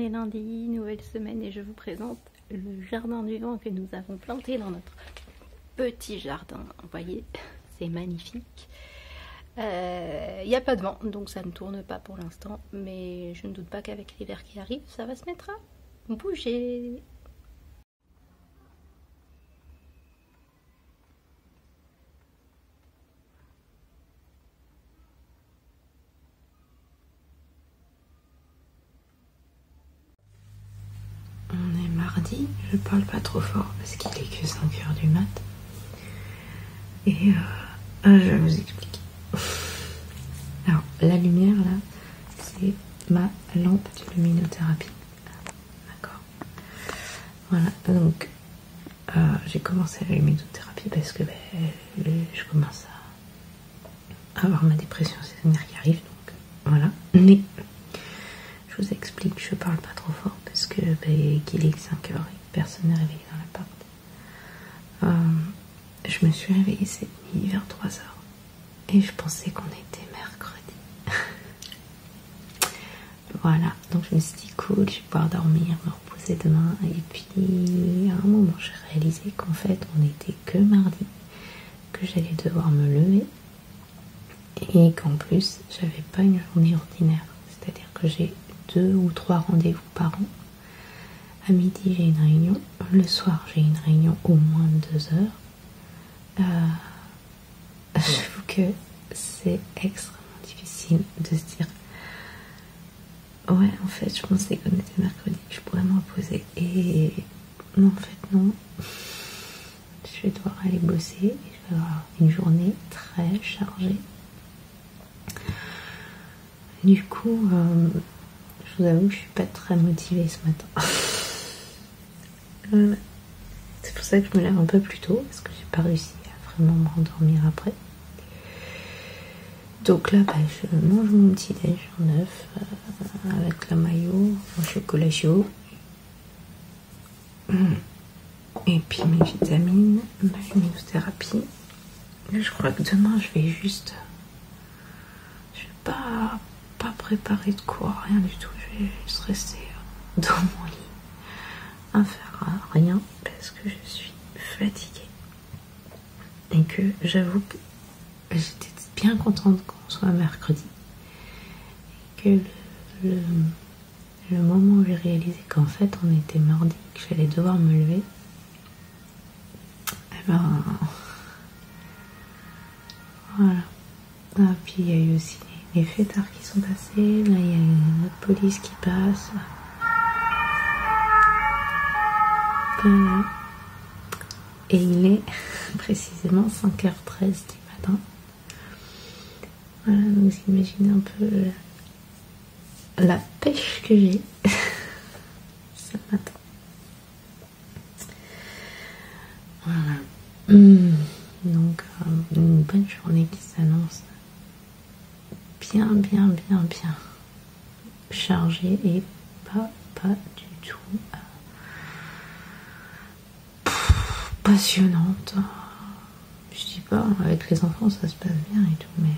est lundi, nouvelle semaine et je vous présente le jardin du vent que nous avons planté dans notre petit jardin. Vous voyez, c'est magnifique. Il n'y a pas de vent, donc ça ne tourne pas pour l'instant, mais je ne doute pas qu'avec l'hiver qui arrive, ça va se mettre à bouger. On est mardi, je parle pas trop fort parce qu'il est que 5h du mat. Et je vais vous expliquer. Alors, la lumière là, c'est ma lampe de luminothérapie. D'accord. Voilà, donc j'ai commencé la luminothérapie parce que je commence à avoir ma dépression saisonnière qui arrive, donc voilà. Mais je vous explique, je parle pas trop fort parce que qu'il est 5h et que personne n'est réveillé dans l'appart. Je me suis réveillée cette nuit vers 3h et je pensais qu'on était mercredi. Voilà, donc je me suis dit cool, je vais pouvoir dormir, me reposer demain. Et puis à un moment j'ai réalisé qu'en fait on n'était que mardi, que j'allais devoir me lever et qu'en plus j'avais pas une journée ordinaire, c'est-à-dire que j'ai 2 ou 3 rendez-vous par an. À midi j'ai une réunion, le soir j'ai une réunion au moins de 2 heures. J'avoue que c'est extrêmement difficile de se dire ouais, en fait je pensais qu'on était mercredi, je pourrais me reposer, et non, en fait non, je vais devoir aller bosser et je vais avoir une journée très chargée. Du coup je vous avoue que je suis pas très motivée ce matin. C'est pour ça que je me lève un peu plus tôt, parce que j'ai pas réussi à vraiment me rendormir après. Donc là, je mange mon petit déj en œuf avec la mayo, mon chocolat chaud. Et puis mes vitamines, ma luminothérapie. Je crois que demain, je vais pas préparer de quoi, rien du tout. Je vais juste rester dans mon lit à faire rien parce que je suis fatiguée. Et que j'avoue que j'étais bien contente qu'on soit mercredi. Et que le moment où j'ai réalisé qu'en fait on était mardi, que j'allais devoir me lever, et ben voilà. Ah, puis il y a eu aussi les fêtards qui sont passés, là il y a notre police qui passe. Voilà. Et il est précisément 5h13 du matin. Voilà, donc vous imaginez un peu la pêche que j'ai ce matin. Voilà. Donc une bonne journée qui s'annonce bien chargée et pas du tout passionnante. Je dis pas, avec les enfants ça se passe bien et tout, mais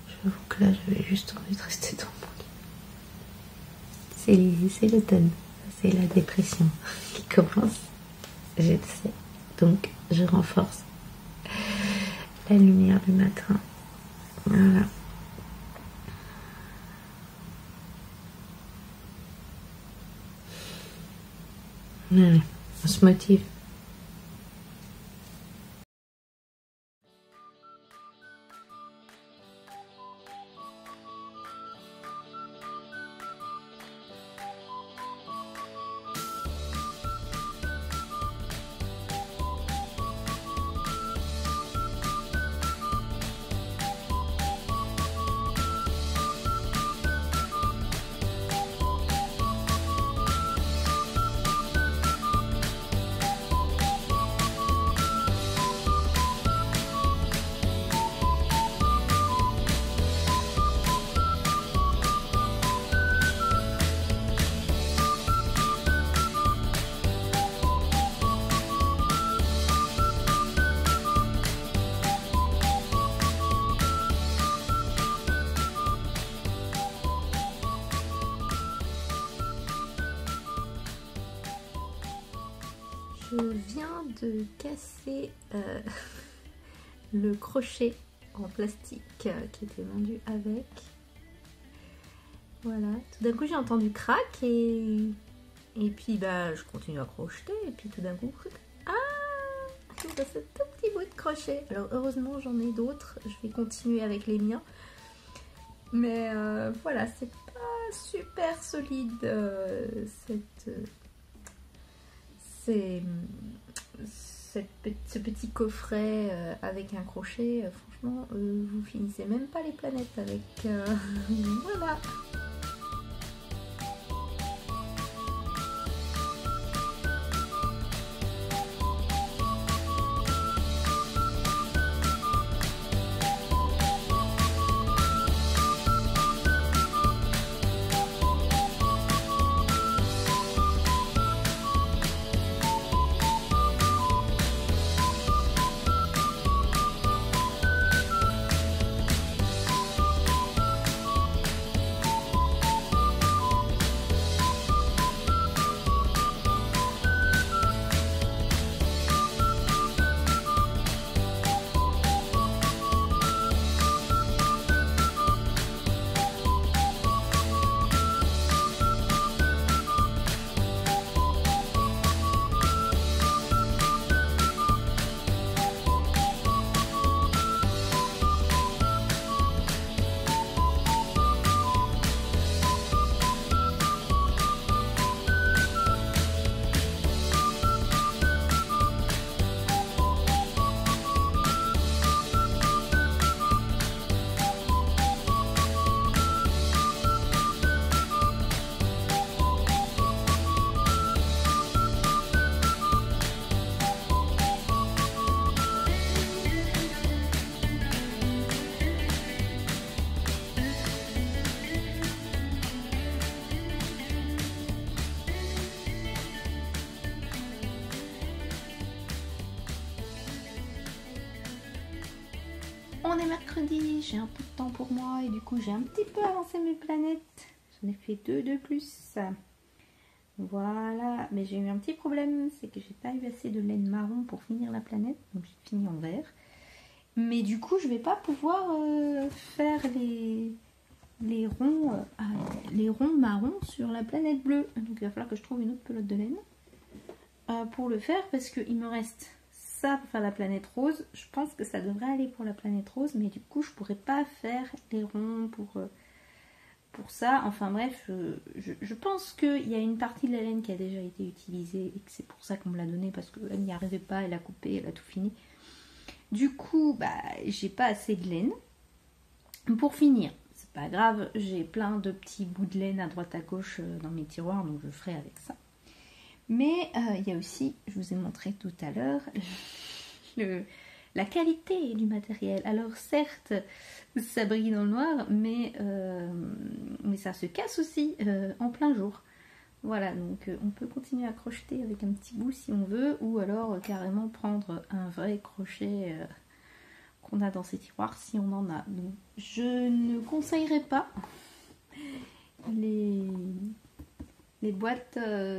j'avoue que là j'avais juste envie de rester dans mon lit. C'est l'automne, c'est la dépression qui commence, je le sais, donc je renforce la lumière du matin. Voilà. Allez, on se motive. viens de casser le crochet en plastique qui était vendu avec. Voilà, tout d'un coup j'ai entendu crac et puis bah je continue à crocheter et puis tout d'un coup, ah, il me reste un tout petit bout de crochet. Alors heureusement j'en ai d'autres, je vais continuer avec les miens. Mais voilà, c'est pas super solide ce petit coffret avec un crochet. Franchement, vous finissez même pas les planètes avec. Voilà. On est mercredi, j'ai un peu de temps pour moi et du coup j'ai un petit peu avancé mes planètes. J'en ai fait 2 de plus. Voilà, mais j'ai eu un petit problème, c'est que j'ai pas eu assez de laine marron pour finir la planète, donc j'ai fini en vert. Mais du coup je vais pas pouvoir faire les ronds marrons sur la planète bleue. Donc il va falloir que je trouve une autre pelote de laine pour le faire parce qu'il me reste ça pour faire la planète rose. Je pense que ça devrait aller pour la planète rose, mais du coup je pourrais pas faire les ronds pour ça. Enfin bref, je pense qu'il y a une partie de la laine qui a déjà été utilisée et que c'est pour ça qu'on me l'a donnée, parce qu'elle n'y arrivait pas, elle a coupé, elle a tout fini. Du coup, bah j'ai pas assez de laine pour finir. C'est pas grave, j'ai plein de petits bouts de laine à droite à gauche dans mes tiroirs, donc je ferai avec ça. Mais il y a aussi, je vous ai montré tout à l'heure, la qualité du matériel. Alors certes, ça brille dans le noir, mais ça se casse aussi en plein jour. Voilà, donc on peut continuer à crocheter avec un petit bout si on veut, ou alors carrément prendre un vrai crochet qu'on a dans ses tiroirs si on en a. Donc je ne conseillerais pas les boîtes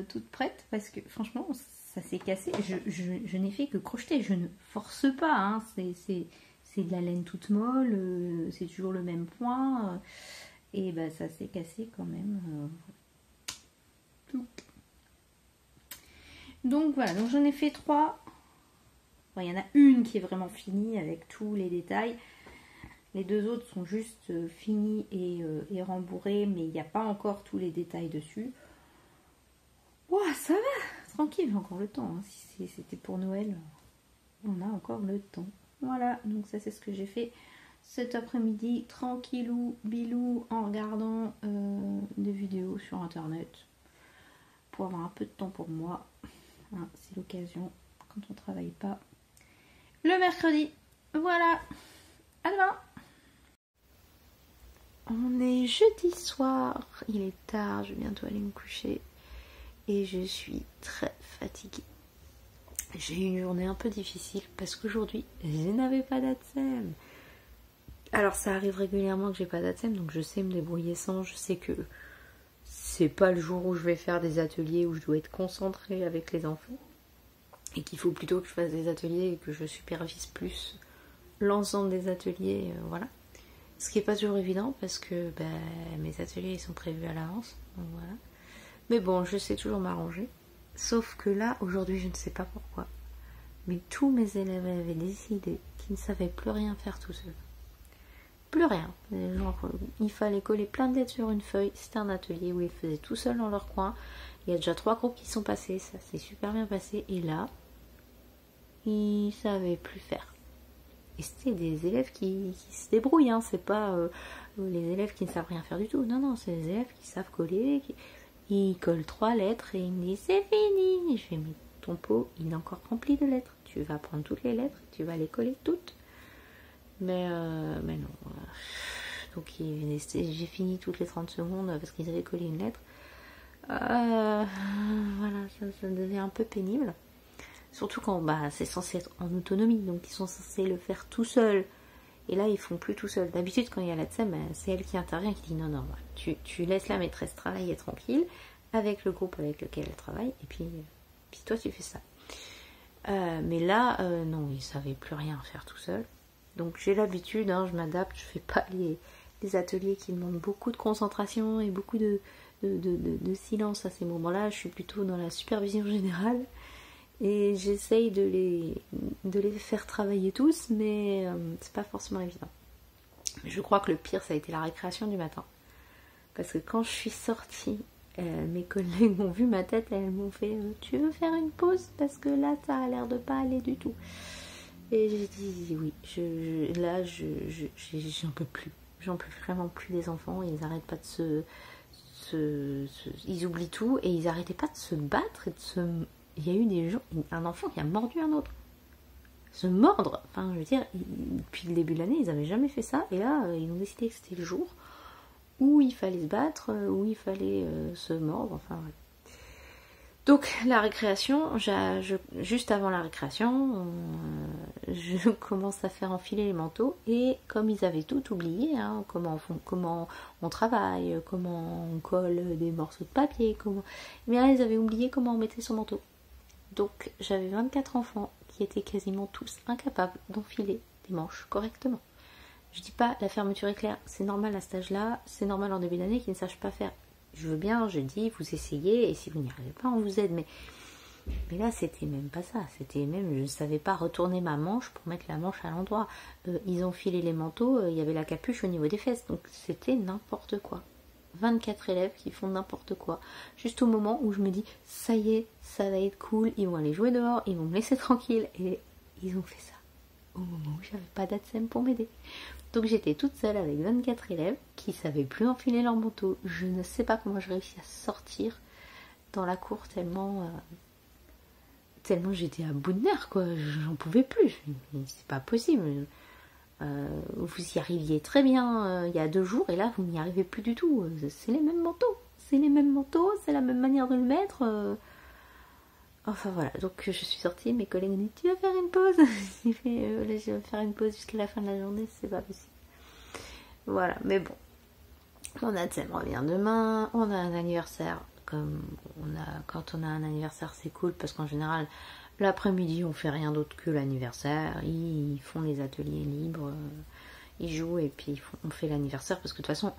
toutes prêtes parce que franchement ça s'est cassé. Je n'ai fait que crocheter, je ne force pas, hein. C'est de la laine toute molle, c'est toujours le même point et bah ça s'est cassé quand même. Donc voilà, donc j'en ai fait 3. Bon, il y en a une qui est vraiment finie avec tous les détails. Les 2 autres sont juste finis et rembourrés, mais il n'y a pas encore tous les détails dessus. Ouah, ça va, tranquille, j'ai encore le temps. Hein. Si c'était pour Noël, on a encore le temps. Voilà, donc ça c'est ce que j'ai fait cet après-midi, tranquillou, bilou, en regardant des vidéos sur internet pour avoir un peu de temps pour moi. Hein, c'est l'occasion quand on travaille pas le mercredi. Voilà, à demain. On est jeudi soir, il est tard, je vais bientôt aller me coucher et je suis très fatiguée. J'ai eu une journée un peu difficile parce qu'aujourd'hui je n'avais pas d'ATSEM. Alors ça arrive régulièrement que j'ai pas d'ATSEM, donc je sais me débrouiller sans. Je sais que c'est pas le jour où je vais faire des ateliers où je dois être concentrée avec les enfants. et qu'il faut plutôt que je fasse des ateliers et que je supervise plus l'ensemble des ateliers, voilà. Ce qui n'est pas toujours évident parce que mes ateliers ils sont prévus à l'avance, donc voilà. Mais bon, je sais toujours m'arranger. Sauf que là, aujourd'hui, je ne sais pas pourquoi, mais tous mes élèves avaient décidé qu'ils ne savaient plus rien faire tout seuls. Plus rien. Genre, il fallait coller plein de lettres sur une feuille. C'était un atelier où ils faisaient tout seuls dans leur coin. Il y a déjà 3 groupes qui sont passés, ça s'est super bien passé. Et là, ils ne savaient plus faire. Et c'était des élèves qui se débrouillent, hein. C'est pas les élèves qui ne savent rien faire du tout. Non, non, c'est des élèves qui savent coller. Ils collent 3 lettres et ils me disent c'est fini. Et je fais mais ton pot, il est encore rempli de lettres. Tu vas prendre toutes les lettres, tu vas les coller toutes. Mais non. Donc j'ai fini toutes les 30 secondes parce qu'ils avaient collé une lettre. Voilà, ça devient un peu pénible. Surtout quand c'est censé être en autonomie, donc ils sont censés le faire tout seuls. Et là, ils font plus tout seuls. D'habitude, quand il y a la TSEM, c'est elle qui intervient, qui dit non, tu laisses la maîtresse travailler tranquille avec le groupe avec lequel elle travaille, et puis toi, tu fais ça. Mais là, non, ils savaient plus rien faire tout seuls. Donc j'ai l'habitude, hein, je m'adapte, je fais pas les ateliers qui demandent beaucoup de concentration et beaucoup de silence à ces moments-là. Je suis plutôt dans la supervision générale. Et j'essaye de les faire travailler tous, mais c'est pas forcément évident. Mais je crois que le pire, ça a été la récréation du matin. Parce que quand je suis sortie, mes collègues m'ont vu ma tête et elles m'ont fait tu veux faire une pause? Parce que là, ça a l'air de pas aller du tout. Et j'ai dit oui, là, j'en peux plus. J'en peux vraiment plus des enfants. Ils n'arrêtent pas de ils oublient tout et ils n'arrêtaient pas de se battre et de se... Il y a eu des gens, un enfant qui a mordu un autre. Se mordre, enfin je veux dire, depuis le début de l'année, ils n'avaient jamais fait ça. Et là, ils ont décidé que c'était le jour où il fallait se battre, où il fallait se mordre, enfin voilà. Donc la récréation, juste avant la récréation, je commence à faire enfiler les manteaux. Et comme ils avaient tout oublié, hein, comment on travaille, comment on colle des morceaux de papier, mais là ils avaient oublié comment on mettait son manteau. Donc j'avais 24 enfants qui étaient quasiment tous incapables d'enfiler des manches correctement. Je dis pas la fermeture éclair, c'est normal à cet âge-là, c'est normal en début d'année qu'ils ne sachent pas faire. Je veux bien, je dis, vous essayez, et si vous n'y arrivez pas, on vous aide. Mais là, c'était même pas ça. C'était même, je ne savais pas retourner ma manche pour mettre la manche à l'endroit. Ils ont filé les manteaux, il y avait la capuche au niveau des fesses. Donc c'était n'importe quoi. 24 élèves qui font n'importe quoi. Juste au moment où je me dis, ça y est, ça va être cool, ils vont aller jouer dehors, ils vont me laisser tranquille. Et ils ont fait ça au moment où j'avais pas d'ATSEM pour m'aider. Donc j'étais toute seule avec 24 élèves qui savaient plus enfiler leur manteau. Je ne sais pas comment je réussis à sortir dans la cour tellement j'étais à bout de nerfs, quoi. J'en pouvais plus. C'est pas possible. Vous y arriviez très bien il y a 2 jours et là vous n'y arrivez plus du tout. C'est les mêmes manteaux. C'est les mêmes manteaux, c'est la même manière de le mettre. Enfin voilà, donc je suis sortie, mes collègues m'ont dit tu vas faire une pause. J'ai fait là, je vais faire une pause jusqu'à la fin de la journée, c'est pas possible. Voilà, mais bon. Mon ATSEM revient demain, on a un anniversaire, quand on a un anniversaire c'est cool parce qu'en général l'après-midi on fait rien d'autre que l'anniversaire, ils font les ateliers libres, ils jouent et puis on fait l'anniversaire parce que de toute façon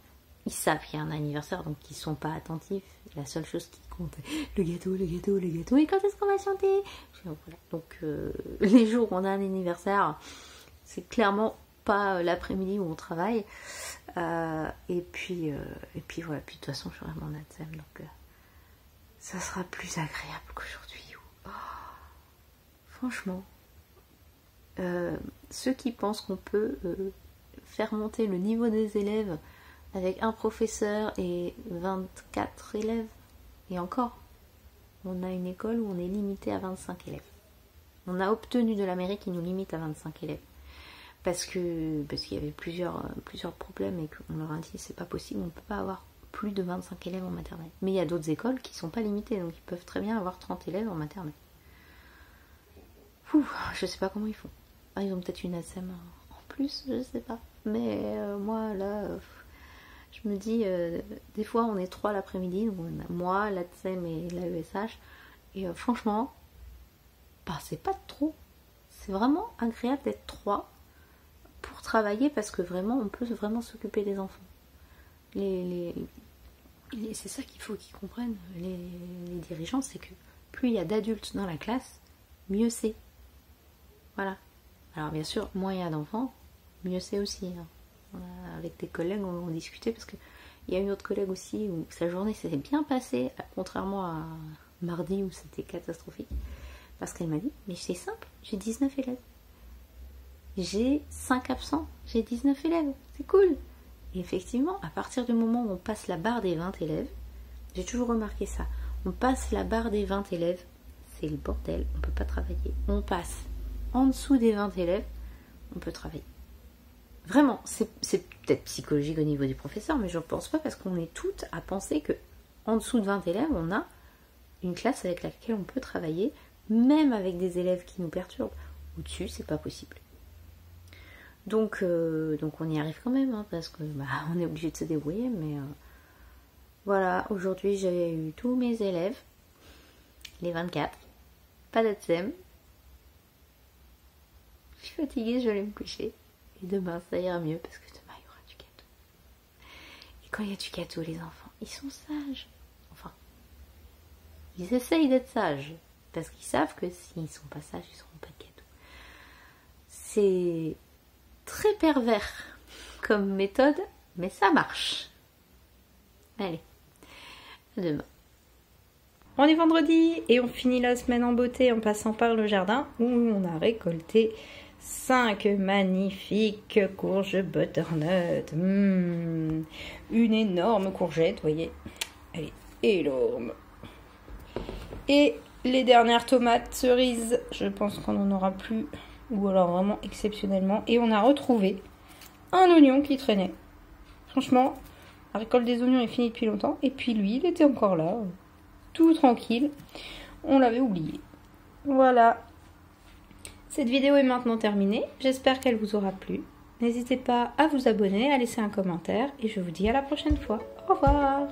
ils savent qu'il y a un anniversaire donc ils sont pas attentifs. La seule chose qui compte, le gâteau, et quand est-ce qu'on va chanter? Voilà. Donc les jours où on a un anniversaire, c'est clairement pas l'après-midi où on travaille. Et puis voilà, puis de toute façon je suis vraiment en ATSEM, donc ça sera plus agréable qu'aujourd'hui. Oh, franchement, ceux qui pensent qu'on peut faire monter le niveau des élèves avec un professeur et 24 élèves, et encore, on a une école où on est limité à 25 élèves. On a obtenu de la mairie qui nous limite à 25 élèves. Parce qu'il y avait plusieurs problèmes et qu'on leur a dit c'est pas possible, on ne peut pas avoir plus de 25 élèves en maternelle. Mais il y a d'autres écoles qui ne sont pas limitées, donc ils peuvent très bien avoir 30 élèves en maternelle. Je sais pas comment ils font. Ils ont peut-être une ATSEM en plus, je sais pas. Mais moi là, je me dis, des fois on est 3 l'après-midi, donc on a moi, l'ATSEM et l'AESH, et franchement, bah, c'est pas trop. C'est vraiment agréable d'être 3 pour travailler parce que vraiment, on peut vraiment s'occuper des enfants. C'est ça qu'il faut qu'ils comprennent, les dirigeants, c'est que plus il y a d'adultes dans la classe, mieux c'est. Voilà. Alors bien sûr, moins il y a d'enfants, mieux c'est aussi. Hein. Avec des collègues, on discutait parce qu'il y a une autre collègue aussi où sa journée s'était bien passée, contrairement à mardi où c'était catastrophique. Parce qu'elle m'a dit, mais c'est simple, j'ai 19 élèves. J'ai 5 absents, j'ai 19 élèves, c'est cool. Et effectivement, à partir du moment où on passe la barre des 20 élèves, j'ai toujours remarqué ça, on passe la barre des 20 élèves, c'est le bordel, on ne peut pas travailler. On passe en dessous des 20 élèves, on peut travailler. Vraiment, c'est peut-être psychologique au niveau du professeur, mais je ne pense pas parce qu'on est toutes à penser que en dessous de 20 élèves, on a une classe avec laquelle on peut travailler, même avec des élèves qui nous perturbent. Au-dessus, c'est pas possible. Donc on y arrive quand même, hein, parce que on est obligé de se débrouiller, mais voilà, aujourd'hui j'ai eu tous mes élèves, les 24, pas d'ATSEM. Je suis fatiguée, je vais aller me coucher. Et demain, ça ira mieux, parce que demain, il y aura du gâteau. Et quand il y a du gâteau, les enfants, ils sont sages. Enfin, ils essayent d'être sages, parce qu'ils savent que s'ils ne sont pas sages, ils n'auront pas de gâteau. C'est très pervers comme méthode, mais ça marche. Allez, à demain. On est vendredi et on finit la semaine en beauté en passant par le jardin où on a récolté 5 magnifiques courges butternut. Une énorme courgette, vous voyez, elle est énorme. Et les dernières tomates cerises, je pense qu'on n'en aura plus, ou alors vraiment exceptionnellement. Et on a retrouvé un oignon qui traînait. Franchement, la récolte des oignons est finie depuis longtemps. Et puis lui, il était encore là, tout tranquille. On l'avait oublié. Voilà. Cette vidéo est maintenant terminée. J'espère qu'elle vous aura plu. N'hésitez pas à vous abonner, à laisser un commentaire. Et je vous dis à la prochaine fois. Au revoir.